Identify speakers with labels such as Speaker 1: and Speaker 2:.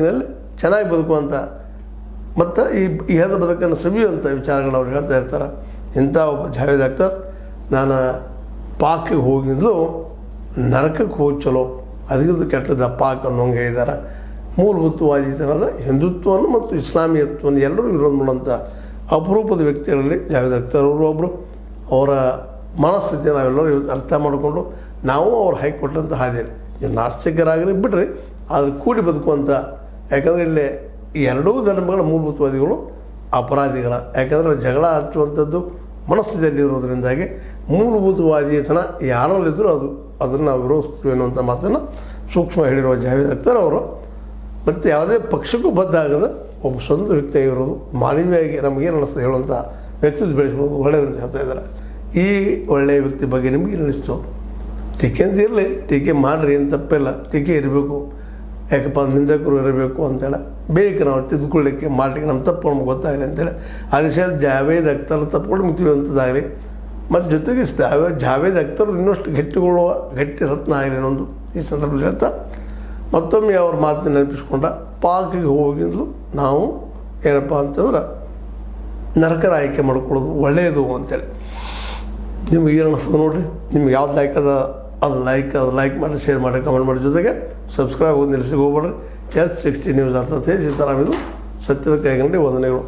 Speaker 1: ಚೆನ್ನಾಗಿ ಬದುಕುವಂಥ ಮತ್ತು ಈ ಇಹದ ಬದುಕನ್ನು ಸವಿಯುವಂಥ ವಿಚಾರಗಳನ್ನ ಅವ್ರು ಹೇಳ್ತಾ ಇರ್ತಾರೆ. ಇಂಥ ಒಬ್ಬ ಜಾವೇದ್ ಅಖ್ತರ್ ನಾನು ಪಾಕಿಗೆ ಹೋಗಿದ್ದು ನರಕಕ್ಕೆ ಹೋಗಿ ಚಲೋ ಅದಕ್ಕಿಂತ ಕೆಟ್ಟದ ಪಾಕ್ ಅನ್ನೋಂಗೆ ಹೇಳಿದ್ದಾರೆ. ಮೂಲಭೂತವಾದಿತನದ ಹಿಂದುತ್ವವನ್ನು ಮತ್ತು ಇಸ್ಲಾಮಿಯತ್ವವನ್ನು ಎಲ್ಲರೂ ವಿರೋಧ ಮಾಡುವಂಥ ಅಪರೂಪದ ವ್ಯಕ್ತಿಗಳಲ್ಲಿ ಜಾವೇದ್ ಅಖ್ತರ್ ಅವರು ಒಬ್ಬರು. ಅವರ ಮನಸ್ಥಿತಿ ನಾವೆಲ್ಲರೂ ಇವತ್ತು ಅರ್ಥ ಮಾಡಿಕೊಂಡು ನಾವು ಅವ್ರು ಹಾಕಿಕೊಟ್ಟಂಥ ಹಾದಿಯಲ್ಲಿ ನೀವು ನಾಸ್ತಿಕರಾಗಲಿ ಬಿಡ್ರಿ, ಆದರೆ ಕೂಡಿ ಬದುಕುವಂಥ. ಯಾಕಂದರೆ ಇಲ್ಲಿ ಈ ಎರಡೂ ಧರ್ಮಗಳ ಮೂಲಭೂತವಾದಿಗಳು ಅಪರಾಧಿಗಳ. ಯಾಕಂದರೆ ಜಗಳ ಹಚ್ಚುವಂಥದ್ದು ಮನಸ್ಥಿತಿಯಲ್ಲಿ ಇರೋದರಿಂದಾಗಿ ಮೂಲಭೂತವಾದಿತನ ಯಾರಲ್ಲಿದ್ದರೂ ಅದನ್ನು ನಾವು ವಿರೋಧಿಸ್ತೀವಿ ಅನ್ನುವಂಥ ಮಾತನ್ನು ಸೂಕ್ಷ್ಮ ಹೇಳಿರುವ ಜಾವೇದ್ ಅಖ್ತರ್ ಅವರು. ಮತ್ತು ಯಾವುದೇ ಪಕ್ಷಕ್ಕೂ ಬದ್ಧ ಆಗದ ಒಬ್ಬ ಸ್ವಂತ ವ್ಯಕ್ತಿಯಾಗಿರೋದು, ಮಾನವೀಯವಾಗಿ ನಮಗೇನು ಅನ್ನಿಸ್ತದೆ ಹೇಳುವಂಥ ವ್ಯಕ್ತಿತ್ವ ಬೆಳೆಸ್ಬೋದು ಒಳ್ಳೆಯದಂತ ಹೇಳ್ತಾ ಇದ್ದಾರೆ. ಈ ಒಳ್ಳೆಯ ವ್ಯಕ್ತಿ ಬಗ್ಗೆ ನಿಮಗೆ ಅನ್ನಿಸ್ತು? ಟೀಕೆ ಅಂತ ಇರಲಿ, ಟೀಕೆ ಮಾಡಿರಿ ಏನು ತಪ್ಪಿಲ್ಲ, ಟೀಕೆ ಇರಬೇಕು. ಯಾಕಪ್ಪ ನಿಂದಕರು ಇರಬೇಕು ಅಂತೇಳಿ ಬೇಕು ನಾವು ತಿದ್ದುಕೊಳ್ಳಿಕ್ಕೆ ಮಾಡಿ ನಮ್ಮ ತಪ್ಪು ನಮ್ಗೆ ಗೊತ್ತಾಗಲಿ ಅಂತೇಳಿ ಆ ವಿಷಯ ಜಾವೇದ್ ಅಖ್ತರ್ ತಪ್ಪಿಕೊಂಡು ಮುಗಿಯುವಂಥದ್ದಾಗಲಿ. ಮತ್ತು ಜೊತೆಗೆ ಜಾವೇದ್ ಅಖ್ತರ್ ಇನ್ನಷ್ಟು ಗಟ್ಟಿ ರತ್ನ ಆಗಲಿ ಅನ್ನೊಂದು ಈ ಸಂದರ್ಭದಲ್ಲಿ ಹೇಳ್ತಾ ಮತ್ತೊಮ್ಮೆ ಅವ್ರ ಮಾತನ್ನು ನೆನಪಿಸ್ಕೊಂಡ ಪಾಕಿಗೆ ಹೋಗಿಂದಲೂ ನಾವು ಏನಪ್ಪ ಅಂತಂದ್ರೆ ನರಕರ ಆಯ್ಕೆ ಮಾಡ್ಕೊಳ್ಳೋದು ಒಳ್ಳೆಯದು ಅಂತೇಳಿ. ನಿಮ್ಗೆ ಏನು ಅನಿಸ್ತದೆ ನೋಡಿರಿ. ನಿಮ್ಗೆ ಯಾವ್ದು ಅದು ಲೈಕ್ ಮಾಡಿ, ಶೇರ್ ಮಾಡಿ, ಕಮೆಂಟ್ ಮಾಡಿ, ಜೊತೆಗೆ ಸಬ್ಸ್ಕ್ರೈಬ್ ಆಗೋದು ನಿಲ್ಲಿಸಿಗೆ ಹೋಗ್ಬೇಡ್ರಿ. S60 ನ್ಯೂಸ್ ಅರ್ಥಾತ್ ಸೀತಾರಾಮ್ ಇದು ಸತ್ಯದ ಕೈಗಂಡಿ ವಂದನೆಗಳು.